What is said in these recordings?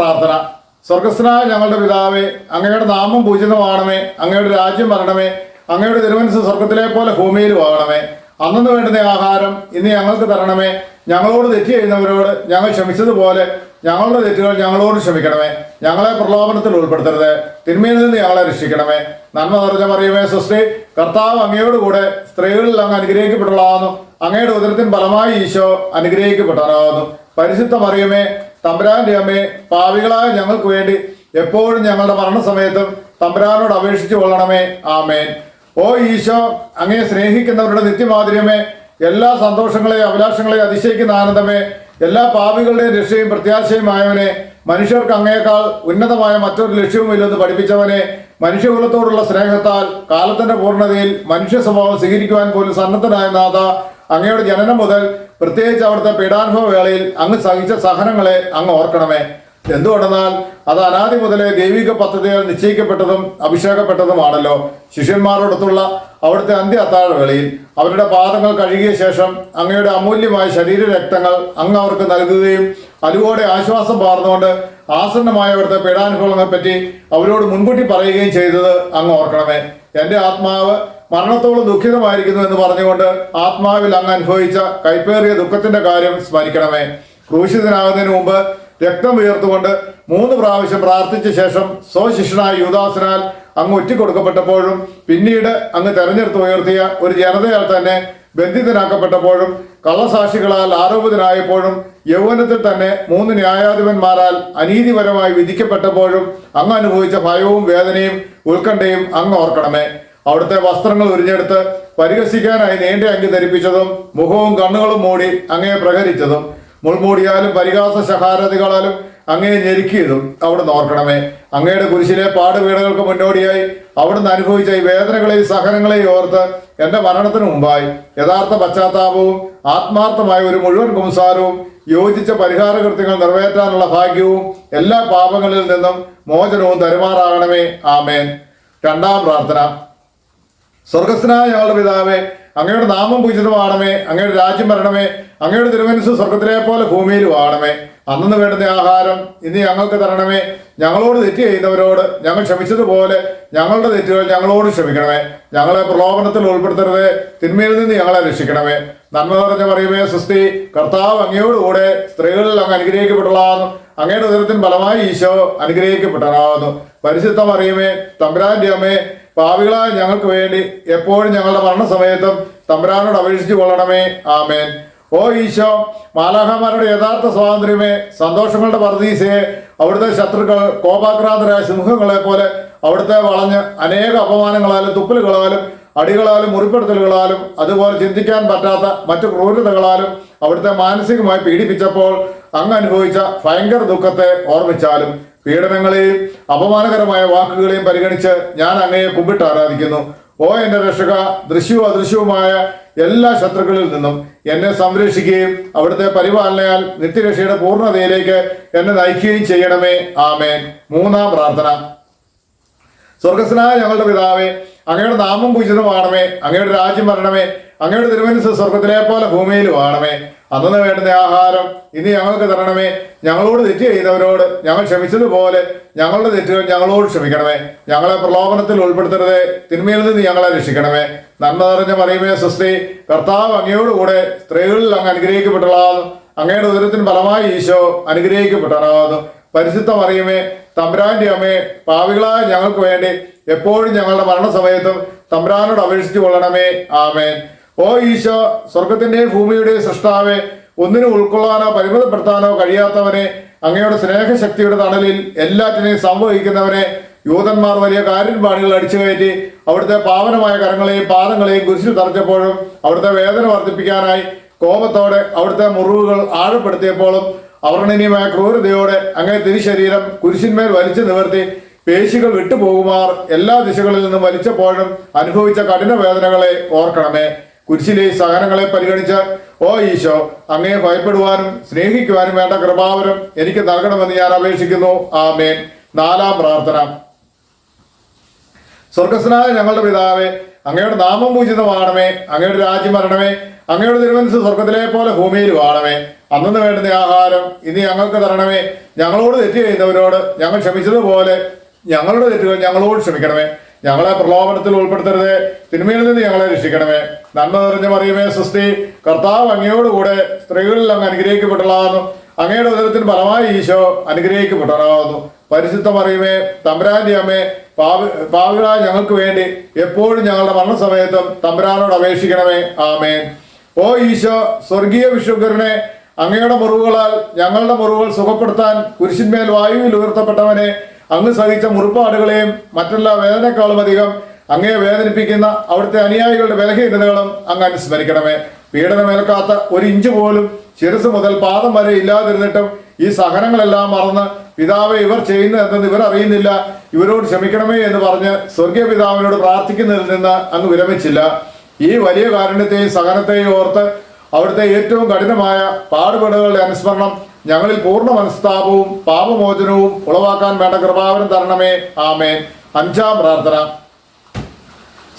പ്രാർത്ഥന. സ്വർഗസ്ഥനായ ഞങ്ങളുടെ പിതാവേ, അങ്ങയുടെ നാമം പൂജിതമാണമേ. അങ്ങയുടെ രാജ്യം വരണമേ. അങ്ങയുടെ തിരുമനസ്സ് സ്വർഗത്തിലെ പോലെ ഭൂമിയിലും ആകണമേ. അന്നു വേണ്ടുന്ന ആഹാരം ഇന്ന് ഞങ്ങൾക്ക് തരണമേ. ഞങ്ങളോട് തെറ്റ് ചെയ്യുന്നവരോട് ഞങ്ങൾ ക്ഷമിച്ചതുപോലെ ഞങ്ങളുടെ തെറ്റുകൾ ഞങ്ങളോട് ക്ഷമിക്കണമേ. ഞങ്ങളെ പ്രലോഭനത്തിൽ ഉൾപ്പെടുത്തരുത്, തിന്മയിൽ നിന്ന് ഞങ്ങളെ രക്ഷിക്കണമേ. നന്മ നിറഞ്ഞ മറിയമേ, സ്വസ്തി, കർത്താവ് അങ്ങയോടുകൂടെ സ്ത്രീകളിൽ അങ്ങ് അനുഗ്രഹിക്കപ്പെട്ടവളാകുന്നു. അങ്ങയുടെ ഉദരത്തിൻ ഫലമായി ഈശോ അനുഗ്രഹിക്കപ്പെട്ടവനാകുന്നു. പരിശുദ്ധ മറിയമേ, തമ്പുരാന്റെ അമ്മേ, പാപികളായ ഞങ്ങൾക്ക് വേണ്ടി എപ്പോഴും ഞങ്ങളുടെ മരണസമയത്തും തമ്പുരാനോട് അപേക്ഷിച്ചു കൊള്ളണമേ. ആമേൻ. ഓ ഈശോ, അങ്ങയെ സ്നേഹിക്കുന്നവരുടെ നിത്യമാധുര്യമേ, എല്ലാ സന്തോഷങ്ങളെയും അഭിലാഷങ്ങളെയും അതിശയിക്കുന്ന ആനന്ദമേ, എല്ലാ പാപികളുടെയും രക്ഷയും പ്രത്യാശയുമായവനെ, മനുഷ്യർക്ക് അങ്ങയേക്കാൾ ഉന്നതമായ മറ്റൊരു ലക്ഷ്യവുമില്ലെന്ന് പഠിപ്പിച്ചവനെ, മനുഷ്യകുലത്തോടുള്ള സ്നേഹത്താൽ കാലത്തിന്റെ പൂർണ്ണതയിൽ മനുഷ്യ സ്വഭാവം സ്വീകരിക്കുവാൻ പോലും സന്നദ്ധനായ നാഥ, അങ്ങയുടെ ജനനം മുതൽ പ്രത്യേകിച്ച് അവിടുത്തെ പീഡാനുഭവ വേളയിൽ അങ്ങ് സഹിച്ച സഹനങ്ങളെ അങ്ങ് ഓർക്കണമേ. എന്തുകൊണ്ടെന്നാൽ അത് അനാദി മുതലേ ദൈവിക പദ്ധതികൾ നിശ്ചയിക്കപ്പെട്ടതും അഭിഷേകപ്പെട്ടതുമാണല്ലോ. ശിഷ്യന്മാരോടൊത്തുള്ള അവിടുത്തെ അന്ത്യ അത്താഴവേളയിൽ അവരുടെ പാദങ്ങൾ കഴുകിയ ശേഷം അങ്ങയുടെ അമൂല്യമായ ശരീരരക്തങ്ങൾ അങ്ങ് അവർക്ക് നൽകുകയും അലുവോടെ ആശ്വാസം പാർന്നുകൊണ്ട് ആസന്നമായ അവിടുത്തെ പീഡാനുഭവങ്ങളെ പറ്റി അവരോട് മുൻകൂട്ടി പറയുകയും ചെയ്തത് അങ്ങ് ഓർക്കണമേ. എൻ്റെ ആത്മാവ് മരണത്തോളം ദുഃഖിതമായിരിക്കുന്നു എന്ന് പറഞ്ഞുകൊണ്ട് ആത്മാവിൽ അങ്ങ് അനുഭവിച്ച കൈപ്പേറിയ ദുഃഖത്തിന്റെ കാര്യം സ്മരിക്കണമേ. ക്രൂശിതനാകുന്നതിന് മുമ്പ് രക്തം ഉയർത്തുകൊണ്ട് 3 പ്രാവശ്യം പ്രാർത്ഥിച്ച ശേഷം സ്വശിഷ്യനായ യൂദാസിനാൽ അങ്ങ് ഒറ്റിക്കൊടുക്കപ്പെട്ടപ്പോഴും പിന്നീട് അങ്ങ് തെരഞ്ഞെടുത്ത് ഉയർത്തിയ ഒരു ജനതയാൽ തന്നെ ബന്ധിതനാക്കപ്പെട്ടപ്പോഴും കള്ളസാക്ഷികളാൽ ആരോപിതനായപ്പോഴും യൗവനത്തിൽ തന്നെ 3 ന്യായാധിപന്മാരാൽ അനീതിപരമായി വിധിക്കപ്പെട്ടപ്പോഴും അങ്ങ് അനുഭവിച്ച ഭയവും വേദനയും ഉത്കണ്ഠയും അങ്ങ് ഓർക്കണമേ. അവിടുത്തെ വസ്ത്രങ്ങൾ ഉരിഞ്ഞെടുത്ത് പരിഹസിക്കാനായി നീണ്ട അങ്കി ധരിപ്പിച്ചതും മുഖവും കണ്ണുകളും മൂടി അങ്ങയെ പ്രഹരിച്ചതും മുൾമൂടിയാലും പരിഹാസ ശഹാരതികളാലും അങ്ങയെ ഞെരുക്കിയതും അവിടുന്ന് ഓർക്കണമേ. അങ്ങയുടെ കുരിശിലെ പാടുപീടകൾക്ക് മുന്നോടിയായി അവിടുന്ന് അനുഭവിച്ച ഈ വേദനകളെയും സഹനങ്ങളെയും ഓർത്ത് എൻ്റെ മരണത്തിന് മുമ്പായി യഥാർത്ഥ പശ്ചാത്താപവും ആത്മാർത്ഥമായ ഒരു മുഴുവൻ കുംസാരവും യോജിച്ച പരിഹാര കൃത്യങ്ങൾ നിറവേറ്റാനുള്ള ഭാഗ്യവും എല്ലാ പാപങ്ങളിൽ നിന്നും മോചനവും തരുമാറാകണമേ. ആമേൻ. 2ാം പ്രാർത്ഥന. സ്വർഗസ്ഥനായ ഞങ്ങളുടെ പിതാവേ, അങ്ങയുടെ നാമം പൂജിതമാണമേ. അങ്ങയുടെ രാജ്യം വരണമേ. അങ്ങയുടെ തിരുമനസ്സ് സ്വർഗത്തിലെ പോലെ ഭൂമിയിലും ആകണമേ. അന്നു വേണ്ടുന്ന ആഹാരം ഇന്ന് ഞങ്ങൾക്ക് തരണമേ. ഞങ്ങളോട് തെറ്റ് ചെയ്യുന്നവരോട് ഞങ്ങൾ ക്ഷമിച്ചതുപോലെ ഞങ്ങളുടെ തെറ്റുകൾ ഞങ്ങളോട് ക്ഷമിക്കണമേ. ഞങ്ങളെ പ്രലോഭനത്തിൽ ഉൾപ്പെടുത്തരുത്, തിന്മയിൽ നിന്ന് ഞങ്ങളെ രക്ഷിക്കണമേ. നന്മ നിറഞ്ഞ മറിയമേ, സ്വസ്തി, കർത്താവ് അങ്ങയോടുകൂടെ സ്ത്രീകളിൽ അങ്ങ് അനുഗ്രഹിക്കപ്പെട്ടവളാകുന്നു. അങ്ങയുടെ ഉദരത്തിൻ ഫലമായി ഈശോ അനുഗ്രഹിക്കപ്പെട്ടവനാകുന്നു. പരിശുദ്ധ മറിയമേ, തമ്പുരാന്റെ അമ്മേ, പാപികളായ ഞങ്ങൾക്ക് വേണ്ടി എപ്പോഴും ഞങ്ങളുടെ മരണസമയത്തും തമ്പുരാനോട് അപേക്ഷിച്ചു കൊള്ളണമേ. ആമേൻ. ഓ ഈശോ, മാലാഖമാരുടെ യഥാർത്ഥ സ്വാതന്ത്ര്യമേ, സന്തോഷങ്ങളുടെ പർദീസയെ, അവിടുത്തെ ശത്രുക്കൾ കോപാക്രാന്തരായ സിംഹങ്ങളെ പോലെ അവിടുത്തെ വളഞ്ഞ് അനേക അപമാനങ്ങളാലും തുപ്പലുകളാലും അടികളാലും മുറിപ്പെടുത്തലുകളാലും അതുപോലെ ചിന്തിക്കാൻ പറ്റാത്ത മറ്റു ക്രൂരതകളാലും അവിടുത്തെ മാനസികമായി പീഡിപ്പിച്ചപ്പോൾ അങ്ങ് അനുഭവിച്ച ഭയങ്കര ദുഃഖത്തെ ഓർമ്മിച്ചാലും പീഡനങ്ങളെയും അപമാനകരമായ വാക്കുകളെയും പരിഗണിച്ച് ഞാൻ അങ്ങയെ കുമ്പിട്ട് ആരാധിക്കുന്നു. ഓ എൻ്റെ രക്ഷക, ദൃശ്യവും അദൃശ്യവുമായ എല്ലാ ശത്രുക്കളിൽ നിന്നും എന്നെ സംരക്ഷിക്കുകയും അവിടുത്തെ പരിപാലനയാൽ നിത്യരക്ഷയുടെ പൂർണ്ണതയിലേക്ക് എന്നെ നയിക്കുകയും ചെയ്യണമേ. ആമേൻ. 3ാം പ്രാർത്ഥന. സ്വർഗസ്ഥനായ ഞങ്ങളുടെ പിതാവേ, അങ്ങയുടെ നാമം പൂജിതമാണമേ. അങ്ങയുടെ രാജ്യം വരണമേ. അങ്ങയുടെ തിരുമനസ്സ് സ്വർഗത്തിലെ പോലെ ഭൂമിയിലും ആകണമേ. അന്നു വേണ്ടുന്ന ആഹാരം ഇനി ഞങ്ങൾക്ക് തരണമേ. ഞങ്ങളോട് തെറ്റ് ചെയ്യുന്നവരോട് ഞങ്ങൾ ക്ഷമിച്ചതുപോലെ ഞങ്ങളുടെ തെറ്റുകൾ ഞങ്ങളോട് ക്ഷമിക്കണമേ. ഞങ്ങളെ പ്രലോഭനത്തിൽ ഉൾപ്പെടുത്തരുത്, തിന്മയിൽ നിന്ന് ഞങ്ങളെ രക്ഷിക്കണമേ. നന്മ നിറഞ്ഞ മറിയമേ, സ്വസ്തി, കർത്താവ് അങ്ങയോടുകൂടെ സ്ത്രീകളിൽ അങ്ങ് അനുഗ്രഹിക്കപ്പെട്ടവളാകുന്നു. അങ്ങയുടെ ഉദരത്തിന് ഫലമായി ഈശോ അനുഗ്രഹിക്കപ്പെട്ടവനാകുന്നു. പരിശുദ്ധ മറിയമേ, തമ്പുരാന്റെ അമ്മേ, പാപികളായ ഞങ്ങൾക്ക് വേണ്ടി എപ്പോഴും ഞങ്ങളുടെ മരണസമയത്തും തമ്പുരാനോട് അപേക്ഷിച്ചു കൊള്ളണമേ. ആമേൻ. ഓ ഈശോ, സ്വർഗത്തിന്റെയും ഭൂമിയുടെയും സൃഷ്ടാവേ, ഒന്നിനും ഉൾക്കൊള്ളാനോ പരിമിതപ്പെടുത്താനോ കഴിയാത്തവനെ, അങ്ങയുടെ സ്നേഹശക്തിയുടെ തണലിൽ എല്ലാറ്റിനെയും സംവഹിക്കുന്നവനെ, യൂതന്മാർ വലിയ കാര്യൻപാടികൾ അടിച്ചു കയറ്റി അവിടുത്തെ പാവനമായ കരങ്ങളെയും പാദങ്ങളെയും കുരിശിൽ തറച്ചപ്പോഴും അവിടുത്തെ വേദന വർദ്ധിപ്പിക്കാനായി കോപത്തോടെ അവിടുത്തെ മുറിവുകൾ ആഴപ്പെടുത്തിയപ്പോഴും അവർണ്ണനീയമായ ക്രൂരതയോടെ അങ്ങേ തിരുശരീരം കുരിശിന്മേൽ വലിച്ചു നിവർത്തി പേശികൾ വിട്ടുപോകുമാർ എല്ലാ ദിശകളിൽ നിന്നും വലിച്ചപ്പോഴും അനുഭവിച്ച കഠിന വേദനകളെ ഓർക്കണമേ. കുരിശിലെ സഹനങ്ങളെ പരിഗണിച്ച് ഓ ഈശോ, അങ്ങയെ ഭയപ്പെടുവാനും സ്നേഹിക്കുവാനും വേണ്ട കൃപാവരം എനിക്ക് നൽകണമെന്ന് ഞാൻ അപേക്ഷിക്കുന്നു. ആമേൻ. 4ാം പ്രാർത്ഥന. സ്വർഗസ്ഥനായ ഞങ്ങളുടെ പിതാവേ, അങ്ങയുടെ നാമം പൂജിതമാണമേ. അങ്ങയുടെ രാജ്യം വരണമേ. അങ്ങയുടെ തിരുമനസ്സ് സ്വർഗത്തിലെ പോലെ ഭൂമിയിലും ആണമേ. അന്നു വേണ്ടുന്ന ആഹാരം ഇനി ഞങ്ങൾക്ക് തരണമേ. ഞങ്ങളോട് തെറ്റ് ചെയ്യുന്നവരോട് ഞങ്ങൾ ക്ഷമിച്ചതുപോലെ ഞങ്ങളുടെ തെറ്റുകൾ ഞങ്ങളോട് ക്ഷമിക്കണമേ. ഞങ്ങളെ പ്രലോഭനത്തിൽ ഉൾപ്പെടുത്തരുതേ, തിന്മയിൽ നിന്ന് ഞങ്ങളെ രക്ഷിക്കണമേ. നന്മ നിറഞ്ഞ മറിയമേ സ്വസ്തി, കർത്താവ് അങ്ങയോടുകൂടെ സ്ത്രീകളിൽ അങ്ങ് അനുഗ്രഹിക്കപ്പെട്ടതാകുന്നു. അങ്ങയുടെ ഉദരത്തിന് ഫലമായി ഈശോ അനുഗ്രഹിക്കപ്പെട്ടവനാകുന്നു. പരിശുദ്ധ മറിയമേ തമ്പുരാന്റെ അമ്മേ, പാപികളായ ഞങ്ങൾക്ക് വേണ്ടി എപ്പോഴും ഞങ്ങളുടെ മരണസമയത്തും തമ്പുരാനോട് അപേക്ഷിക്കണമേ. ആമേൻ. ഓ ഈശോ, സ്വർഗീയ വിശുദ്ധനെ, അങ്ങയുടെ മുറിവുകളാൽ ഞങ്ങളുടെ മുറിവുകൾ സുഖപ്പെടുത്താൻ കുരിശിന്മേൽ വായുവിൽ ഉയർത്തപ്പെട്ടവനെ, അങ്ങ് സഹിച്ച മുറിപ്പാടുകളെയും മറ്റെല്ലാ വേദനക്കാളും അധികം അങ്ങയെ വേദനിപ്പിക്കുന്ന അവിടുത്തെ അനുയായികളുടെ ബലഹീനതകളും അങ്ങ് അനുസ്മരിക്കണമേ. പീഡനമേൽക്കാത്ത ഒരു ഇഞ്ച് പോലും ശിരസ് മുതൽ പാദം വരെ ഇല്ലാതിരുന്നിട്ടും ഈ സഹനങ്ങളെല്ലാം മറന്ന് പിതാവെ ഇവർ ചെയ്യുന്നത് എന്തെന്ന് ഇവർ അറിയുന്നില്ല, ഇവരോട് ക്ഷമിക്കണമേ എന്ന് പറഞ്ഞ് സ്വർഗീയ പിതാവിനോട് പ്രാർത്ഥിക്കുന്നതിൽ നിന്ന് അങ്ങ് വിരമിച്ചില്ല. ഈ വലിയ കാരുണ്യത്തെയും സഹനത്തെയും ഓർത്ത് അവിടുത്തെ ഏറ്റവും കഠിനമായ പാടുപെടുകളുടെ അനുസ്മരണം ഞങ്ങളിൽ പൂർണ്ണ മനസ്താപവും പാപമോചനവും ഉളവാക്കാൻ വേണ്ട കൃപാവരം തരണമേ. ആമേൻ. അഞ്ചാം പ്രാർത്ഥന.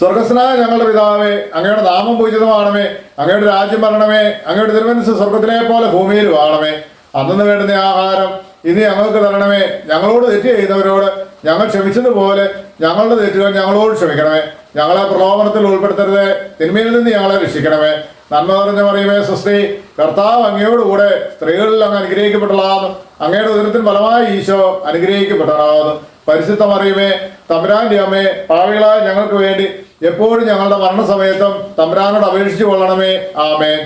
സ്വർഗസ്നായ ഞങ്ങളുടെ പിതാവേ, അങ്ങയുടെ നാമം പൂജിതമാണമേ. അങ്ങയുടെ രാജ്യം വരണമേ. അങ്ങയുടെ തിരുമനസ്സ് സ്വർഗത്തിലെ പോലെ ഭൂമിയിലും ആണമേ. അന്നു വേണ്ടുന്ന ആഹാരം ഇനി ഞങ്ങൾക്ക് തരണമേ. ഞങ്ങളോട് തെറ്റ് ചെയ്യുന്നവരോട് ഞങ്ങൾ ക്ഷമിച്ചതുപോലെ ഞങ്ങളുടെ തെറ്റുകൾ ഞങ്ങളോട് ക്ഷമിക്കണമേ. ഞങ്ങളെ പ്രലോഭനത്തിൽ ഉൾപ്പെടുത്തരുതേ, തിന്മയിൽ നിന്ന് ഞങ്ങളെ രക്ഷിക്കണമേ. നന്മ നിറഞ്ഞ മറിയമേ സ്വസ്തി, കർത്താവ് അങ്ങയോടുകൂടെ സ്ത്രീകളിൽ അങ്ങ് അനുഗ്രഹിക്കപ്പെട്ടതാകുന്നു. അങ്ങയുടെ ഉദരത്തിന് ഫലമായി ഈശോ അനുഗ്രഹിക്കപ്പെട്ടതാകുന്നു. പരിശുദ്ധ മറിയമേ തമ്പുരാന്റെ അമ്മേ, പാപികളായ ഞങ്ങൾക്ക് വേണ്ടി എപ്പോഴും ഞങ്ങളുടെ മരണസമയത്തും തമ്പുരാനോട് അപേക്ഷിച്ചു കൊള്ളണമേ. ആമേൻ.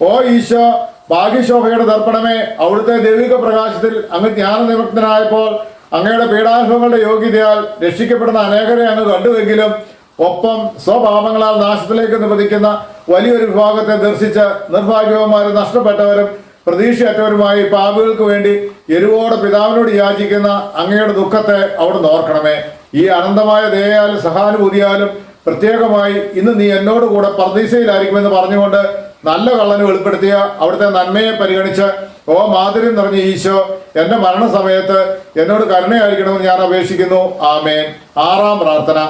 ഓ ഈശോ, ഭാഗ്യശോഭയുടെ ദർപ്പണമേ, അവിടുത്തെ ദൈവിക പ്രകാശത്തിൽ അങ്ങ് ജ്ഞാനനിമഗ്നനായപ്പോൾ അങ്ങയുടെ പീഡാനുഭവങ്ങളുടെ യോഗ്യതയാൽ രക്ഷിക്കപ്പെടുന്ന അനേകരെ അങ്ങ് കണ്ടുവെങ്കിലും ഒപ്പം സ്വപാപങ്ങളാൽ നാശത്തിലേക്ക് നിപതിക്കുന്ന വലിയൊരു വിഭാഗത്തെ ദർശിച്ച് നിർഭാഗ്യവന്മാരും നഷ്ടപ്പെട്ടവരും പ്രതീക്ഷയറ്റവരുമായി പാപികൾക്ക് വേണ്ടി എരിവോടെ പിതാവിനോട് യാചിക്കുന്ന അങ്ങയുടെ ദുഃഖത്തെ അവിടുന്ന് ഓർക്കണമേ. ഈ അനന്തമായ ദയയാലും സഹാനുഭൂതിയാലും പ്രത്യേകമായി ഇന്ന് നീ എന്നോട് കൂടെ പർദീസയിലായിരിക്കുമെന്ന് പറഞ്ഞുകൊണ്ട് നല്ല കള്ളന് വെളിപ്പെടുത്തിയ അവിടുത്തെ നന്മയെ പരിഗണിച്ച് ഓ മാധുര്യം നിറഞ്ഞ ഈശോ, എന്റെ മരണസമയത്ത് എന്നോട് കരുണയായിരിക്കണമെന്ന് ഞാൻ അപേക്ഷിക്കുന്നു. ആമേൻ. ആറാം പ്രാർത്ഥന.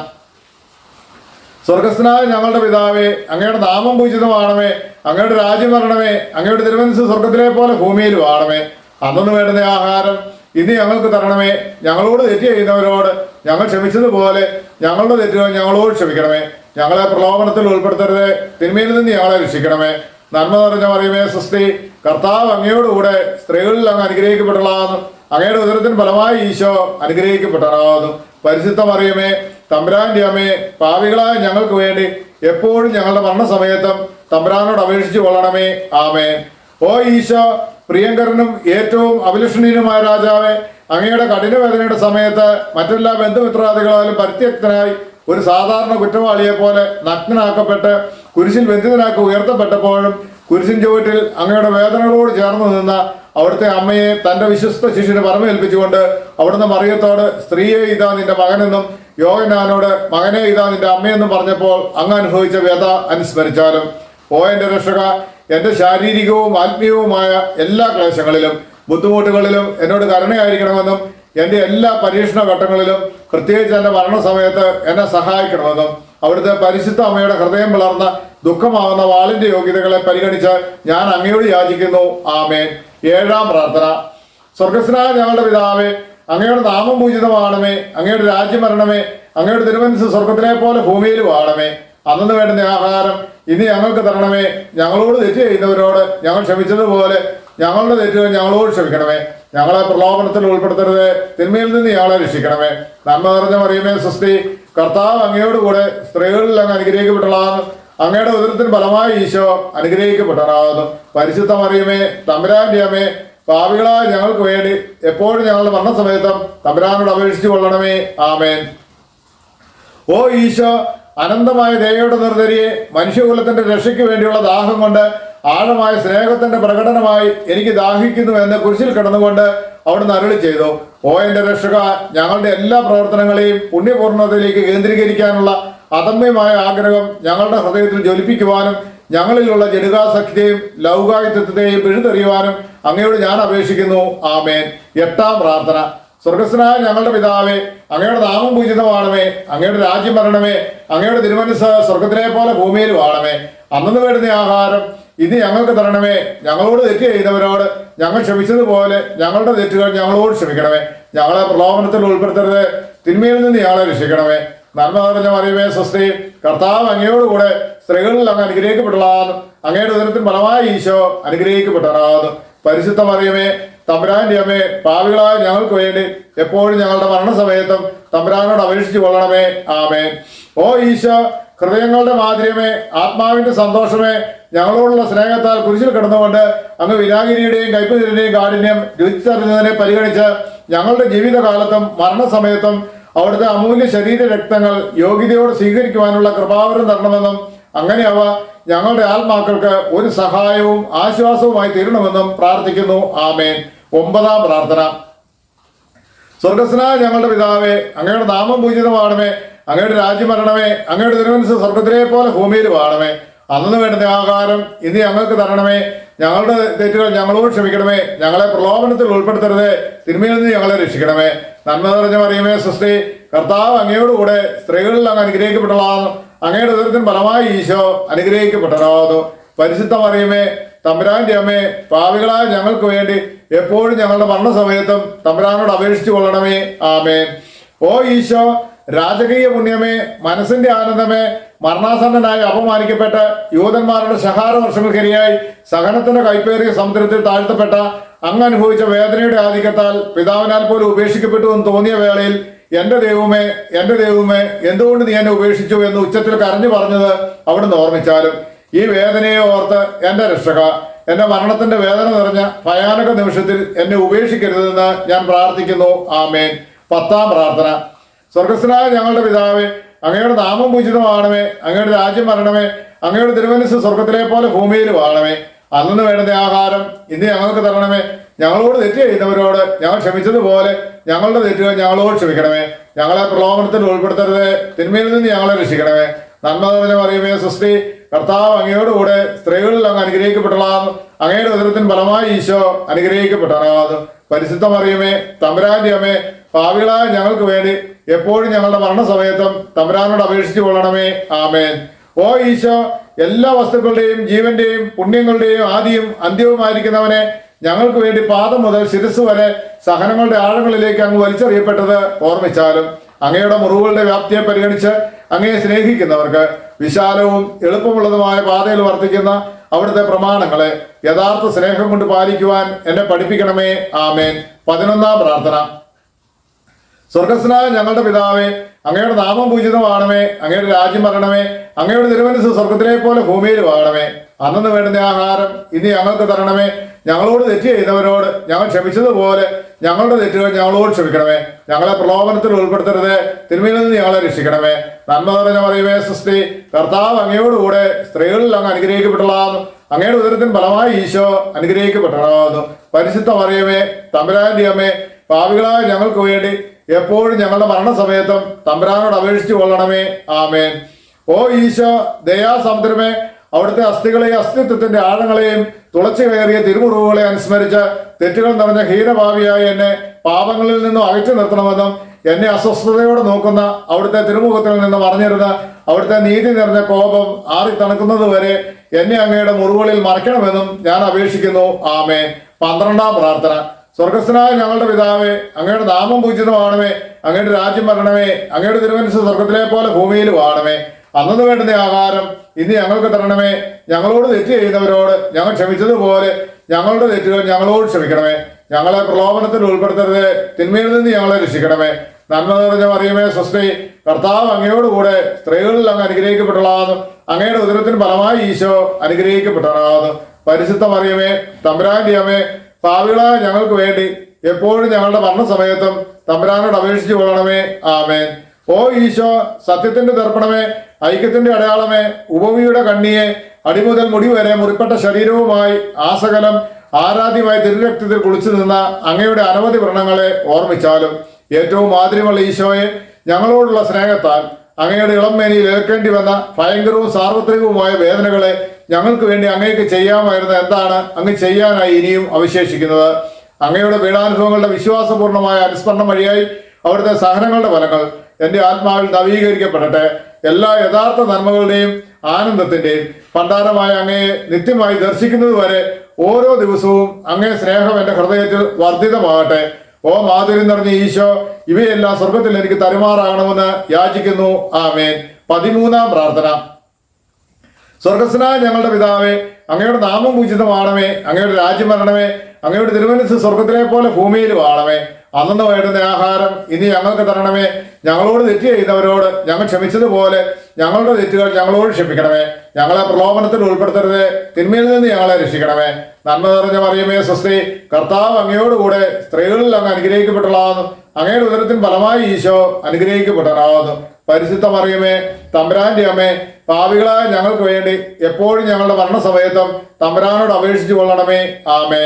സ്വർഗസ്ഥനായ ഞങ്ങളുടെ പിതാവേ, അങ്ങയുടെ നാമം പൂജിതമാണമേ. അങ്ങയുടെ രാജ്യം വരണമേ. അങ്ങയുടെ തിരുമനസ്സ് സ്വർഗത്തിലെ പോലെ ഭൂമിയിലും ആണമേ. അന്നു വേണ്ടുന്ന ആഹാരം ഇനി ഞങ്ങൾക്ക് തരണമേ. ഞങ്ങളോട് തെറ്റ് ചെയ്യുന്നവരോട് ഞങ്ങൾ ക്ഷമിച്ചതുപോലെ ഞങ്ങളുടെ തെറ്റുകൾ ഞങ്ങളോട് ക്ഷമിക്കണമേ. ഞങ്ങളെ പ്രലോഭനത്തിൽ ഉൾപ്പെടുത്തരുതേ, തിന്മയിൽ നിന്ന് ഞങ്ങളെ രക്ഷിക്കണമേ. നന്മ നിറഞ്ഞ മറിയമേ സ്വസ്തി, കർത്താവ് അങ്ങയോടുകൂടെ സ്ത്രീകളിൽ അങ്ങ് അനുഗ്രഹിക്കപ്പെട്ടതാകുന്നു. അങ്ങയുടെ ഉദരത്തിന് ഫലമായി ഈശോ അനുഗ്രഹിക്കപ്പെട്ടതാകുന്നു. പരിശുദ്ധ മറിയമേ തമ്പുരാന്റെ അമ്മേ, പാപികളായ ഞങ്ങൾക്ക് വേണ്ടി എപ്പോഴും ഞങ്ങളുടെ മരണസമയത്തും തമ്പുരാനോട് അപേക്ഷിച്ചു കൊള്ളണമേ. ആമേൻ. ഓ ഈശോ, പ്രിയങ്കരനും ഏറ്റവും അഭിലഷണീയനുമായ രാജാവേ, അങ്ങയുടെ കഠിനവേദനയുടെ സമയത്ത് മറ്റെല്ലാ ബന്ധുമിത്രാദികളാലും പരിത്യക്തനായി ഒരു സാധാരണ കുറ്റവാളിയെ പോലെ നഗ്നനാക്കപ്പെട്ട് കുരിശിൽ ബന്ധിതനാക്കി ഉയർത്തപ്പെട്ടപ്പോഴും കുരിശിൻ ചുവട്ടിൽ അങ്ങയുടെ വേദനകളോട് ചേർന്ന് നിന്ന അവിടുത്തെ അമ്മയെ തന്റെ വിശ്വസ്ത ശിഷ്യന് പരമേൽപ്പിച്ചുകൊണ്ട് അവിടുന്ന് മറിയത്തോട് സ്ത്രീയെ ഇതാ നിന്റെ മകനെന്നും യോഹന്നാനോട് മകനെ ഇതാ നിന്റെ അമ്മയെന്നും പറഞ്ഞപ്പോൾ അങ്ങ് അനുഭവിച്ച വ്യത അനുസ്മരിച്ചാലും. ഓ എന്റെ രക്ഷക, എന്റെ ശാരീരികവും ആത്മീയവുമായ എല്ലാ ക്ലേശങ്ങളിലും ബുദ്ധിമുട്ടുകളിലും എന്നോട് കരുണയായിരിക്കണമെന്നും എന്റെ എല്ലാ പരീക്ഷണ ഘട്ടങ്ങളിലും പ്രത്യേകിച്ച് എന്റെ മരണസമയത്ത് എന്നെ സഹായിക്കണമെന്നും അവിടുത്തെ പരിശുദ്ധ അമ്മയുടെ ഹൃദയം പിളർന്ന ദുഃഖമാകുന്ന വാളിന്റെ യോഗ്യതകളെ പരിഗണിച്ച് ഞാൻ അങ്ങയോട് യാചിക്കുന്നു. ആമേൻ. ഏഴാം പ്രാർത്ഥന. സ്വർഗസ്നായ ഞങ്ങളുടെ പിതാവേ, അങ്ങയുടെ നാമം പൂജിതമാണമേ. അങ്ങയുടെ രാജ്യം വരണമേ. അങ്ങയുടെ തിരുമനസ്സ് സ്വർഗത്തിലെ പോലെ ഭൂമിയിലും ആണമേ. അന്നു വേണ്ടുന്ന ആഹാരം ഇനി ഞങ്ങൾക്ക് തരണമേ. ഞങ്ങളോട് തെറ്റ് ചെയ്യുന്നവരോട് ഞങ്ങൾ ക്ഷമിച്ചതുപോലെ ഞങ്ങളുടെ തെറ്റുകൾ ഞങ്ങളോട് ക്ഷമിക്കണമേ. ഞങ്ങളെ പ്രലോഭനത്തിൽ ഉൾപ്പെടുത്തരുത്, തിന്മയിൽ നിന്ന് ഞങ്ങളെ രക്ഷിക്കണമേ. നന്മ നിറഞ്ഞ മറിയമേ സ്വസ്തി, കർത്താവ് അങ്ങയോടുകൂടെ സ്ത്രീകളിൽ അങ്ങ് അനുഗ്രഹിക്കപ്പെട്ടതാകുന്നു. അങ്ങയുടെ ഉദരത്തിന് ഫലമായി ഈശോ അനുഗ്രഹിക്കപ്പെട്ടവനാകുന്നു. പരിശുദ്ധ മറിയമേ തമ്പുരാന്റെ അമ്മേ, പാപികളായ ഞങ്ങൾക്ക് വേണ്ടി എപ്പോഴും ഞങ്ങളുടെ മരണസമയത്തും തമ്പുരാനോട് അപേക്ഷിച്ചു കൊള്ളണമേ. ആമേൻ. ഓ ഈശോ, അനന്തമായ ദയയുടെ നിർദ്ധരിയെ, മനുഷ്യകുലത്തിന്റെ രക്ഷയ്ക്ക് വേണ്ടിയുള്ള ദാഹം കൊണ്ട് ആഴമായ സ്നേഹത്തിന്റെ പ്രകടനമായി എനിക്ക് ദാഹിക്കുന്നു എന്ന് കുരിശിൽ കിടന്നുകൊണ്ട് അവിടുന്ന് അരുളി ചെയ്തു. ഓ എന്റെ രക്ഷക, ഞങ്ങളുടെ എല്ലാ പ്രവർത്തനങ്ങളെയും പുണ്യപൂർണ്ണതയിലേക്ക് കേന്ദ്രീകരിക്കാനുള്ള അദമ്യമായ ആഗ്രഹം ഞങ്ങളുടെ ഹൃദയത്തിൽ ജ്വലിപ്പിക്കുവാനും ഞങ്ങളിലുള്ള ജഡികാസക്തിയെയും ലൗകായുത്വത്തെയും പിഴുതെറിയുവാനും അങ്ങയോട് ഞാൻ അപേക്ഷിക്കുന്നു. ആമേൻ. എട്ടാം പ്രാർത്ഥന. സ്വർഗസ്നായ ഞങ്ങളുടെ പിതാവേ, അങ്ങയുടെ നാമം പൂജിതമാണമേ. അങ്ങയുടെ രാജ്യം വരണമേ. അങ്ങയുടെ തിരുമനസ്സ് സ്വർഗത്തിലെ പോലെ ഭൂമിയിലും ആണമേ. അന്നു വേണ്ടുന്ന ആഹാരം ഇനി ഞങ്ങൾക്ക് തരണമേ. ഞങ്ങളോട് തെറ്റ് ചെയ്തവരോട് ഞങ്ങൾ ക്ഷമിച്ചതുപോലെ ഞങ്ങളുടെ തെറ്റുകൾ ഞങ്ങളോട് ക്ഷമിക്കണമേ. ഞങ്ങളെ പ്രലോഭനത്തിൽ ഉൾപ്പെടുത്തരുത്, തിന്മയിൽ നിന്ന് ഞങ്ങളെ രക്ഷിക്കണമേ. നന്മ നിറഞ്ഞ മറിയമേ സ്വസ്തി, കർത്താവ് അങ്ങയോടുകൂടെ സ്ത്രീകളിൽ അങ്ങ് അനുഗ്രഹിക്കപ്പെട്ടതാകുന്നു. അങ്ങയുടെ ഉദരത്തിന് ഫലമായ ഈശോ അനുഗ്രഹിക്കപ്പെട്ടതാകുന്നു. പരിശുദ്ധ മറിയമേ തമ്പുരാന്റെ അമ്മേ, പാപികളായ ഞങ്ങൾക്ക് വേണ്ടി എപ്പോഴും ഞങ്ങളുടെ മരണസമയത്തും തമ്പുരാനോട് അപേക്ഷിച്ചു കൊള്ളണമേ. ആമേൻ. ഓ ഈശോ, ഹൃദയങ്ങളുടെ മാധുര്യമേ, ആത്മാവിന്റെ സന്തോഷമേ, ഞങ്ങളോടുള്ള സ്നേഹത്താൽ കുരിശിൽ കിടന്നുകൊണ്ട് അങ്ങ് വിനാഗിരിയുടെയും കൈപ്പുതിരിന്റെയും കാഠിന്യം രുചിച്ചറിഞ്ഞതിനെ പരിഗണിച്ച് ഞങ്ങളുടെ ജീവിതകാലത്തും മരണസമയത്തും അവിടുത്തെ അമൂല്യ ശരീര രക്തങ്ങൾ യോഗ്യതയോട് സ്വീകരിക്കുവാനുള്ള കൃപാവരം തരണമെന്നും അങ്ങനെ അവ ഞങ്ങളുടെ ആത്മാക്കൾക്ക് ഒരു സഹായവും ആശ്വാസവുമായി തീരണമെന്നും പ്രാർത്ഥിക്കുന്നു. ആമേൻ. 9-ാം പ്രാർത്ഥന. സ്വർഗസ്നായ ഞങ്ങളുടെ പിതാവേ, അങ്ങയുടെ നാമം പൂജിതമാണമേ. അങ്ങയുടെ രാജ്യം വരണമേ. അങ്ങയുടെ തിരുമനസ്സ് സ്വർഗത്തിലെ പോലെ ഭൂമിയിൽ വാണമേ. അന്നു വേണ്ടുന്ന ആഹാരം ഇനി ഞങ്ങൾക്ക് തരണമേ. ഞങ്ങളുടെ തെറ്റുകൾ ഞങ്ങളോട് ക്ഷമിക്കണമേ. ഞങ്ങളെ പ്രലോഭനത്തിൽ ഉൾപ്പെടുത്തരുത്, തിന്മയിൽ നിന്ന് ഞങ്ങളെ രക്ഷിക്കണമേ. നന്മ നിറഞ്ഞ മറിയമേ സ്വസ്തി, കർത്താവ് അങ്ങയോടുകൂടെ സ്ത്രീകളിൽ അങ്ങ് അനുഗ്രഹിക്കപ്പെട്ടതാകുന്നു. അങ്ങയുടെ ഉദരത്തിന് ഫലമായി ഈശോ അനുഗ്രഹിക്കപ്പെട്ടതാകുന്നു. പരിശുദ്ധ മറിയമേ തമ്പുരാന്റെ അമ്മേ, പാപികളായ ഞങ്ങൾക്ക് വേണ്ടി എപ്പോഴും ഞങ്ങളുടെ മരണസമയത്തും തമ്പുരാനോട് അപേക്ഷിച്ചു കൊള്ളണമേ. ആമേൻ. ഓ ഈശോ, രാജകീയ പുണ്യമേ, മനസ്സിന്റെ ആനന്ദമേ, മരണാസന്നനായി അപമാനിക്കപ്പെട്ട യൂതന്മാരുടെ ശഹാര വർഷങ്ങൾക്കിരയായി സഹനത്തിന്റെ കൈപ്പേറിയ സമുദ്രത്തിൽ താഴ്ത്തപ്പെട്ട അങ്ങ് അനുഭവിച്ച വേദനയുടെ ആധിക്യത്താൽ പിതാവിനാൽ പോലും ഉപേക്ഷിക്കപ്പെട്ടു എന്ന് തോന്നിയ വേളയിൽ എന്റെ ദൈവമേ, എന്റെ ദൈവമേ, എന്തുകൊണ്ട് നീ എന്നെ ഉപേക്ഷിച്ചു എന്ന് ഉച്ചത്തിൽ കരഞ്ഞു പറഞ്ഞത് അവിടുന്ന് ഓർമ്മിച്ചാലും ഈ വേദനയെ ഓർത്ത് എന്റെ രക്ഷക, എന്റെ മരണത്തിന്റെ വേദന നിറഞ്ഞ ഭയാനക നിമിഷത്തിൽ എന്നെ ഉപേക്ഷിക്കരുതെന്ന് ഞാൻ പ്രാർത്ഥിക്കുന്നു. ആമേൻ. 10-ാം പ്രാർത്ഥന. സ്വർഗസ്നായ ഞങ്ങളുടെ പിതാവേ, അങ്ങയുടെ നാമം പൂജിതമാണമേ. അങ്ങയുടെ രാജ്യം വരണമേ. അങ്ങയുടെ തിരുമനസ്സ് സ്വർഗത്തിലെ പോലെ ഭൂമിയിൽ വാണമേ. അന്നു വേണ്ടുന്ന ആഹാരം ഇന്ന് ഞങ്ങൾക്ക് തരണമേ. ഞങ്ങളോട് തെറ്റ് ചെയ്യുന്നവരോട് ഞങ്ങൾ ക്ഷമിച്ചതുപോലെ ഞങ്ങളുടെ തെറ്റുകൾ ഞങ്ങളോട് ക്ഷമിക്കണമേ. ഞങ്ങളെ പ്രലോഭനത്തിൽ ഉൾപ്പെടുത്തരുത്, തിന്മയിൽ നിന്ന് ഞങ്ങളെ രക്ഷിക്കണമേ. നന്മ നിറഞ്ഞ മറിയമേ സ്വസ്തി, കർത്താവ് അങ്ങയോടുകൂടെ സ്ത്രീകളിൽ അങ്ങ് അനുഗ്രഹിക്കപ്പെട്ടതാകുന്നു. അങ്ങയുടെ ഉദരത്തിന് ഫലമായി ഈശോ അനുഗ്രഹിക്കപ്പെട്ടതാകുന്നു. പരിശുദ്ധ മറിയമേ തമ്പുരാന്റെ അമ്മേ, പാപികളായ ഞങ്ങൾക്ക് വേണ്ടി എപ്പോഴും ഞങ്ങളുടെ മരണസമയത്തും തമ്പുരാനോട് അപേക്ഷിച്ചു കൊള്ളണമേ. ആമേൻ. ഓ ഈശോ, എല്ലാ വസ്തുക്കളുടെയും ജീവന്റെയും പുണ്യങ്ങളുടെയും ആദിയും അന്ത്യവുമായിരിക്കുന്നവനെ, ഞങ്ങൾക്ക് വേണ്ടി പാദം മുതൽ ശിരസ് വരെ സഹനങ്ങളുടെ ആഴങ്ങളിലേക്ക് അങ്ങ് വലിച്ചെറിയപ്പെട്ടത് ഓർമ്മിച്ചാലും അങ്ങയുടെ മുറിവുകളുടെ വ്യാപ്തിയെ പരിഗണിച്ച് അങ്ങയെ സ്നേഹിക്കുന്നവർക്ക് വിശാലവും എളുപ്പമുള്ളതുമായ പാതയിൽ വർത്തിക്കുന്ന അവിടുത്തെ പ്രമാണങ്ങളെ യഥാർത്ഥ സ്നേഹം കൊണ്ട് പാലിക്കുവാൻ എന്നെ പഠിപ്പിക്കണമേ. ആമേൻ. 11-ാം പ്രാർത്ഥന. സ്വർഗസ്നായ ഞങ്ങളുടെ പിതാവേ, അങ്ങയുടെ നാമം പൂജിതമാണമേ. അങ്ങയുടെ രാജ്യം വരണമേ. അങ്ങയുടെ തിരുമനസ്സ് സ്വർഗത്തിലെ പോലെ ഭൂമിയിൽ വാണമേ. അന്നു വേണ്ടുന്ന ആഹാരം ഇനി ഞങ്ങൾക്ക് തരണമേ. ഞങ്ങളോട് തെറ്റ് ചെയ്തവരോട് ഞങ്ങൾ ക്ഷമിച്ചതുപോലെ ഞങ്ങളുടെ തെറ്റുകൾ ഞങ്ങളോട് ക്ഷമിക്കണമേ. ഞങ്ങളെ പ്രലോഭനത്തിൽ ഉൾപ്പെടുത്തരുത്, തിന്മയിൽ നിന്ന് ഞങ്ങളെ രക്ഷിക്കണമേ. നന്മ നിറഞ്ഞ മറിയമേ സ്വസ്തി, കർത്താവ് അങ്ങയോടുകൂടെ സ്ത്രീകളിൽ അങ്ങ് അനുഗ്രഹിക്കപ്പെട്ടതാകുന്നു. അങ്ങയുടെ ഉദരത്തിന് ഫലമായി ഈശോ അനുഗ്രഹിക്കപ്പെട്ടതാകുന്നു. പരിശുദ്ധ മറിയമേ തമ്പുരാന്റെ അമ്മേ, പാപികളായ ഞങ്ങൾക്ക് വേണ്ടി എപ്പോഴും ഞങ്ങളുടെ മരണസമയത്തും തമ്പുരാനോട് അപേക്ഷിച്ചു കൊള്ളണമേ. ആമേൻ. ഓ ഈശോ, ദയാസമുദ്രമേ, അവിടുത്തെ അസ്ഥികളെയും അസ്തിത്വത്തിന്റെ ആഴങ്ങളെയും തുളച്ചു കയറിയ തിരുമുറിവുകളെ അനുസ്മരിച്ച് തെറ്റുകൾ നിറഞ്ഞ ഹീനഭാവിയായ എന്നെ പാപങ്ങളിൽ നിന്നും അകറ്റി നിർത്തണമെന്നും എന്നെ അസ്വസ്ഥതയോടെ നോക്കുന്ന അവിടുത്തെ തിരുമുഖത്തിൽ നിന്ന് മറിഞ്ഞിരുന്ന അവിടുത്തെ നീതി നിറഞ്ഞ കോപം ആറി തണുക്കുന്നത് വരെ എന്നെ അങ്ങയുടെ മുറിവുകളിൽ മറയ്ക്കണമെന്നും ഞാൻ അപേക്ഷിക്കുന്നു. ആമേൻ. 12-ാം പ്രാർത്ഥന. സ്വർഗസ്നായ ഞങ്ങളുടെ പിതാവേ, അങ്ങയുടെ നാമം പൂജിതമാണമേ. അങ്ങയുടെ രാജ്യം വരണമേ. അങ്ങയുടെ തിരുമനസ്സ് സ്വർഗത്തിലെ പോലെ ഭൂമിയിൽ വാണമേ. അന്നു വേണ്ടുന്ന ആഹാരം ഇന്ന് ഞങ്ങൾക്ക് തരണമേ. ഞങ്ങളോട് തെറ്റ് ചെയ്യുന്നവരോട് ഞങ്ങൾ ക്ഷമിച്ചതുപോലെ ഞങ്ങളുടെ തെറ്റുകൾ ഞങ്ങളോട് ക്ഷമിക്കണമേ. ഞങ്ങളെ പ്രലോഭനത്തിൽ ഉൾപ്പെടുത്തരുത്, തിന്മയിൽ നിന്ന് ഞങ്ങളെ രക്ഷിക്കണമേ. നന്മ നിറഞ്ഞ മറിയമേ സ്വസ്തി, കർത്താവ് അങ്ങയോടുകൂടെ സ്ത്രീകളിൽ അങ്ങ് അനുഗ്രഹിക്കപ്പെട്ടതാകുന്നു. അങ്ങയുടെ ഉദരത്തിന് ഫലമായി ഈശോ അനുഗ്രഹിക്കപ്പെട്ടതാകുന്നു. പരിശുദ്ധ മറിയമേ തമ്പുരാന്റെ അമ്മേ, പാപികളായ ഞങ്ങൾക്ക് വേണ്ടി എപ്പോഴും ഞങ്ങളുടെ മരണസമയത്തും തമ്പുരാനോട് അപേക്ഷിച്ചു കൊള്ളണമേ. ആമേൻ. ഓ ഈശോ, സത്യത്തിന്റെ ദർപ്പണമേ, ഐക്യത്തിന്റെ അടയാളമേ, ഉപവിയുടെ കണ്ണിയെ, അടിമുതൽ മുടി വരെ മുറിപ്പെട്ട ശരീരവുമായി ആസകലം ആരാധ്യമായി തിരുരക്തത്തിൽ കുളിച്ചു നിന്ന അങ്ങയുടെ അനവധി വ്രണങ്ങളെ ഓർമ്മിച്ചാലും ഏറ്റവും മാധുര്യമുള്ള ഈശോയെ, ഞങ്ങളോടുള്ള സ്നേഹത്താൽ അങ്ങയുടെ ഇളം മേനിയിൽ ഏൽക്കേണ്ടി വന്ന ഭയങ്കരവും സാർവത്രികവുമായ വേദനകളെ ഞങ്ങൾക്ക് വേണ്ടി അങ്ങേക്ക് ചെയ്യാമായിരുന്ന എന്താണ് അങ്ങ് ചെയ്യാനായി ഇനിയും അവശേഷിക്കുന്നത്? അങ്ങയുടെ പീഡാനുഭവങ്ങളുടെ വിശ്വാസപൂർണമായ അനുസ്മരണം വഴിയായി അവിടുത്തെ സഹനങ്ങളുടെ ഫലങ്ങൾ എൻ്റെ ആത്മാവിൽ നവീകരിക്കപ്പെടട്ടെ. എല്ലാ യഥാർത്ഥ നന്മകളുടെയും ആനന്ദത്തിന്റെയും ഭണ്ഡാരമായ അങ്ങയെ നിത്യമായി ദർശിക്കുന്നത് വരെ ഓരോ ദിവസവും അങ്ങേ സ്നേഹം എന്റെ ഹൃദയത്തിൽ വർദ്ധിതമാകട്ടെ. ഓ മാധുര്യം നിറഞ്ഞ ഈശോ, ഇവയെല്ലാം സ്വർഗത്തിൽ എനിക്ക് തരുമാറാകണമെന്ന് യാചിക്കുന്നു. ആമേൻ. 13-ാം പ്രാർത്ഥന. സ്വർഗസ്നായ ഞങ്ങളുടെ പിതാവേ, അങ്ങയുടെ നാമം പൂജിതമാണമേ, അങ്ങയുടെ രാജ്യം വരണമേ, അങ്ങയുടെ തിരുമനസ്സ് സ്വർഗത്തിലെ പോലെ ഭൂമിയിലും ആണമേ. അന്നു വേണ്ടുന്ന ആഹാരം ഇനി ഞങ്ങൾക്ക് തരണമേ. ഞങ്ങളോട് തെറ്റ് ചെയ്യുന്നവരോട് ഞങ്ങൾ ക്ഷമിച്ചതുപോലെ ഞങ്ങളുടെ തെറ്റുകൾ ഞങ്ങളോട് ക്ഷമിക്കണമേ. ഞങ്ങളെ പ്രലോഭനത്തിൽ ഉൾപ്പെടുത്തരുത്, തിന്മയിൽ നിന്ന് ഞങ്ങളെ രക്ഷിക്കണമേ. നന്മ നിറഞ്ഞ മറിയമേ സ്വസ്തി, കർത്താവ് അങ്ങയോടുകൂടെ സ്ത്രീകളിൽ അങ്ങ് അനുഗ്രഹിക്കപ്പെട്ടതാകുന്നു. അങ്ങയുടെ ഉദരത്തിൻ ഫലമായി ഈശോ അനുഗ്രഹിക്കപ്പെട്ടതാകുന്നു. പരിശുദ്ധ മറിയമേ, തമ്പുരാന്റെ അമ്മേ, പാപികളായ ഞങ്ങൾക്ക് വേണ്ടി എപ്പോഴും ഞങ്ങളുടെ മരണസമയത്തും തമ്പുരാനോട് അപേക്ഷിച്ചു കൊള്ളണമേ. ആമേ.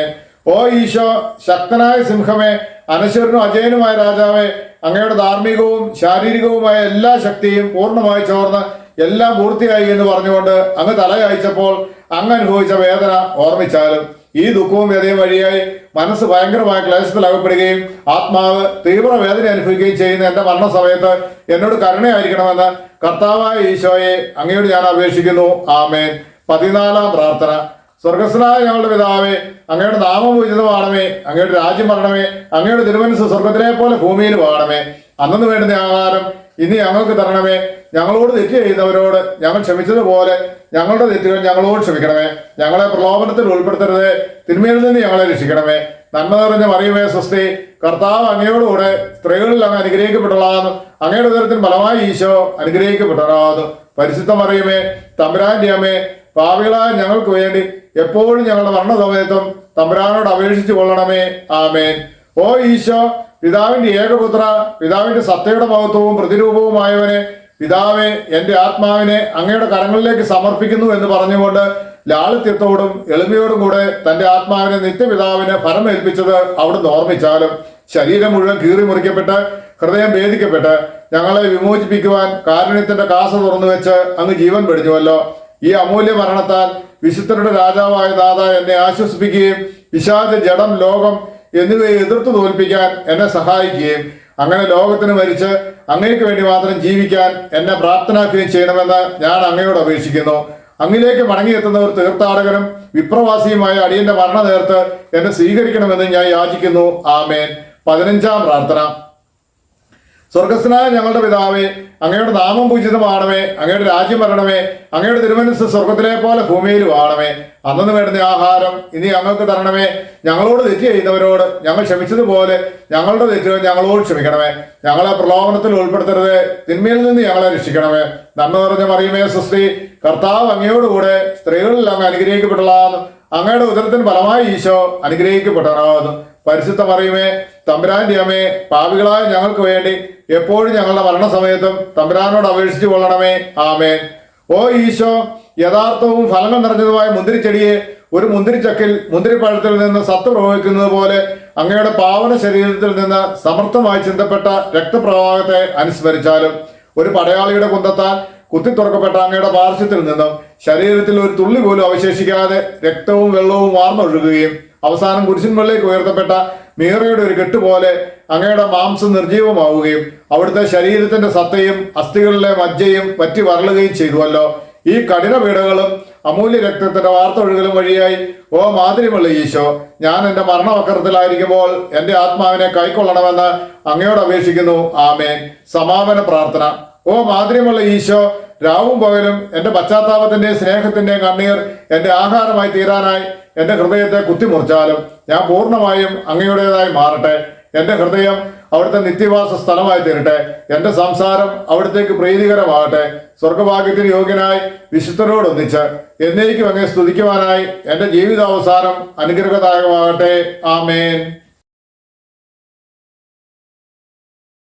ഓ ഈശോ, ശക്തനായ സിംഹമേ, അനശ്വരനും അജയനുമായ രാജാവേ, അങ്ങയുടെ ധാർമ്മികവും ശാരീരികവുമായ എല്ലാ ശക്തിയും പൂർണ്ണമായി ചോർന്ന് എല്ലാം പൂർത്തിയായി എന്ന് പറഞ്ഞുകൊണ്ട് അങ്ങ് തലയയച്ചപ്പോൾ അങ്ങ് അനുഭവിച്ച വേദന ഓർമ്മിച്ചാലും ഈ ദുഃഖവും വ്യതയും വഴിയായി മനസ്സ് ഭയങ്കരമായ ക്ലേശത്തിൽ അകപ്പെടുകയും ആത്മാവ് തീവ്ര വേദന അനുഭവിക്കുകയും ചെയ്യുന്ന എന്റെ മരണസമയത്ത് എന്നോട് കരുണയായിരിക്കണമെന്ന് കർത്താവായ ഈശോയെ അങ്ങയോട് ഞാൻ അപേക്ഷിക്കുന്നു. ആമേൻ. 14-ാം പ്രാർത്ഥന. സ്വർഗസ്നായ ഞങ്ങളുടെ പിതാവേ, അങ്ങയുടെ നാമം പൂജിതമാണമേ, അങ്ങയുടെ രാജ്യം വരണമേ, അങ്ങയുടെ തിരുമനസ്സ് സ്വർഗത്തിലെ പോലെ ഭൂമിയിലും ആണമേ. അന്നു വേണ്ടുന്ന ആഹാരം ഇനി ഞങ്ങൾക്ക് തരണമേ. ഞങ്ങളോട് തെറ്റ് ചെയ്യുന്നവരോട് ഞങ്ങൾ ക്ഷമിച്ചതുപോലെ ഞങ്ങളുടെ തെറ്റുകൾ ഞങ്ങളോട് ക്ഷമിക്കണമേ. ഞങ്ങളെ പ്രലോഭനത്തിൽ ഉൾപ്പെടുത്തരുത്, തിന്മയിൽ നിന്ന് ഞങ്ങളെ രക്ഷിക്കണമേ. നന്മ നിറഞ്ഞ മറിയമേ സ്വസ്തി, കർത്താവ് അങ്ങയോടുകൂടെ സ്ത്രീകളിൽ അങ്ങ് അനുഗ്രഹിക്കപ്പെട്ടതാകുന്നു. അങ്ങയുടെ ഉദരത്തിൻ ഫലമായി ഈശോ അനുഗ്രഹിക്കപ്പെട്ടതാകുന്നു. പരിശുദ്ധ മറിയമേ, തമ്പുരാന്റെ അമ്മേ, പാപികളായ ഞങ്ങൾക്ക് വേണ്ടി എപ്പോഴും ഞങ്ങളുടെ മരണസമയത്തും തമ്പുരാനോട് അപേക്ഷിച്ചു കൊള്ളണമേ. ആമേൻ. ഓ ഈശോ, പിതാവിന്റെ ഏകപുത്ര, പിതാവിന്റെ സത്തയുടെ മഹത്വവും പ്രതിരൂപവുമായവനെ, പിതാവെ, എന്റെ ആത്മാവിനെ അങ്ങയുടെ കരങ്ങളിലേക്ക് സമർപ്പിക്കുന്നു എന്ന് പറഞ്ഞുകൊണ്ട് ലാളിത്യത്തോടും എളിമയോടും കൂടെ തന്റെ ആത്മാവിനെ നിത്യപിതാവിന് ഫലമേൽപ്പിച്ചത് അവിടുന്ന് ഓർമ്മിച്ചാലും ശരീരം മുഴുവൻ കീറി മുറിക്കപ്പെട്ട് ഹൃദയം ഭേദിക്കപ്പെട്ട് ഞങ്ങളെ വിമോചിപ്പിക്കുവാൻ കാരുണ്യത്തിന്റെ കാസ തുറന്നു വെച്ച് അങ്ങ് ജീവൻ വെടിഞ്ഞുവല്ലോ. ഈ അമൂല്യ മരണത്താൽ വിശുദ്ധരുടെ രാജാവായ നാഥ എന്നെ ആശ്വസിപ്പിക്കുകയും പിശാച്, ജഡം, ലോകം എന്നിവയെ എതിർത്ത് തോൽപ്പിക്കാൻ എന്നെ സഹായിക്കുകയും അങ്ങനെ ലോകത്തിന് മരിച്ച് അങ്ങേക്ക് വേണ്ടി മാത്രം ജീവിക്കാൻ എന്നെ പ്രാപ്തനാക്കുകയും ചെയ്യണമെന്ന് ഞാൻ അങ്ങയോട് അപേക്ഷിക്കുന്നു. അങ്ങിലേക്ക് മടങ്ങിയെത്തുന്നവർ തീർത്ഥാടകനും വിപ്രവാസിയുമായ അടിയന്റെ മരണ നേർത്ത് എന്നെ സ്വീകരിക്കണമെന്ന് ഞാൻ യാചിക്കുന്നു. ആമേൻ. 15-ാം പ്രാർത്ഥന. സ്വർഗസ്നായ ഞങ്ങളുടെ പിതാവേ, അങ്ങയുടെ നാമം പൂജിതമാണമേ, അങ്ങയുടെ രാജ്യം വരണമേ, അങ്ങയുടെ തിരുമനസ്സ് സ്വർഗത്തിലെ പോലെ ഭൂമിയിലും ആണമേ. അന്നു വേണ്ടുന്ന ആഹാരം ഇനി ഞങ്ങൾക്ക് തരണമേ. ഞങ്ങളോട് തെറ്റ് ചെയ്യുന്നവരോട് ഞങ്ങൾ ക്ഷമിച്ചതുപോലെ ഞങ്ങളുടെ തെറ്റുകൾ ഞങ്ങളോട് ക്ഷമിക്കണമേ. ഞങ്ങളെ പ്രലോഭനത്തിൽ ഉൾപ്പെടുത്തരുത്, തിന്മയിൽ നിന്ന് ഞങ്ങളെ രക്ഷിക്കണമേ. നന്മ നിറഞ്ഞ മറിയമേ സ്വസ്തി, കർത്താവ് അങ്ങയോടുകൂടെ സ്ത്രീകളിൽ അങ്ങ് അനുഗ്രഹിക്കപ്പെട്ടതാകുന്നു. അങ്ങയുടെ ഉദരത്തിന് ഫലമായി ഈശോ അനുഗ്രഹിക്കപ്പെട്ടതാകുന്നു. പരിശുദ്ധ മറിയമേ, തമ്പുരാന്റെ അമ്മേ, പാപികളായ ഞങ്ങൾക്ക് വേണ്ടി എപ്പോഴും ഞങ്ങളുടെ മരണസമയത്തും തമ്പുരാനോട് അപേക്ഷിച്ചു കൊള്ളണമേ. ആമേൻ. ഓ ഈശോ, യഥാർത്ഥവും ഫലങ്ങൾ നിറഞ്ഞതുമായ മുന്തിരിച്ചെടിയെ ഒരു മുന്തിരിച്ചക്കിൽ മുന്തിരിപ്പഴത്തിൽ നിന്ന് സത്ത് പ്രവഹിക്കുന്നത് പോലെ അങ്ങയുടെ പാവന ശരീരത്തിൽ നിന്ന് സമർത്ഥമായി ചിന്തപ്പെട്ട രക്തപ്രവാഹത്തെ അനുസ്മരിച്ചാലും ഒരു പടയാളിയുടെ കുന്തത്താൽ കുത്തി തുറക്കപ്പെട്ട അങ്ങയുടെ പാർശ്വത്തിൽ നിന്നും ശരീരത്തിൽ ഒരു തുള്ളി പോലും അവശേഷിക്കാതെ രക്തവും വെള്ളവും വാർന്നൊഴുകുകയും അവസാനം കുരിശിന്മേലേക്ക് ഉയർത്തപ്പെട്ട മീറയുടെ ഒരു കെട്ടുപോലെ അങ്ങയുടെ മാംസം നിർജീവമാവുകയും അവിടുത്തെ ശരീരത്തിന്റെ സത്തയും അസ്ഥികളിലെ മജ്ജയും പറ്റി വരളുകയും ചെയ്തുവല്ലോ. ഈ കഠിന പീഡകളും അമൂല്യ രക്തത്തിന്റെ വാർത്തൊഴുകലും വഴിയായി ഓ മാതിരിമുള്ള ഈശോ, ഞാൻ എന്റെ മരണവക്രത്തിലായിരിക്കുമ്പോൾ എന്റെ ആത്മാവിനെ കൈക്കൊള്ളണമെന്ന് അങ്ങയോട് അപേക്ഷിക്കുന്നു. ആമേൻ. സമാപന പ്രാർത്ഥന. ഓ മാതിരിമുള്ള ഈശോ, രാവും പകലും എന്റെ പശ്ചാത്താപത്തിന്റെ സ്നേഹത്തിന്റെ കണ്ണീർ എന്റെ ആഹാരമായി തീരാനായി എന്റെ ഹൃദയത്തെ കുത്തിമുറിച്ചാലും ഞാൻ പൂർണ്ണമായും അങ്ങയുടേതായി മാറട്ടെ. എന്റെ ഹൃദയം അവിടുത്തെ നിത്യവാസ സ്ഥലമായി തീരട്ടെ. എന്റെ സംസാരം അവിടത്തേക്ക് പ്രീതികരമാകട്ടെ. സ്വർഗഭാഗ്യത്തിന് യോഗ്യനായി വിശുദ്ധരോടൊന്നിച്ച് എന്നേക്കും അങ്ങേ സ്തുതിക്കുവാനായി എന്റെ ജീവിതാവസാനം അനുഗ്രഹദായകമാകട്ടെ. ആമേൻ.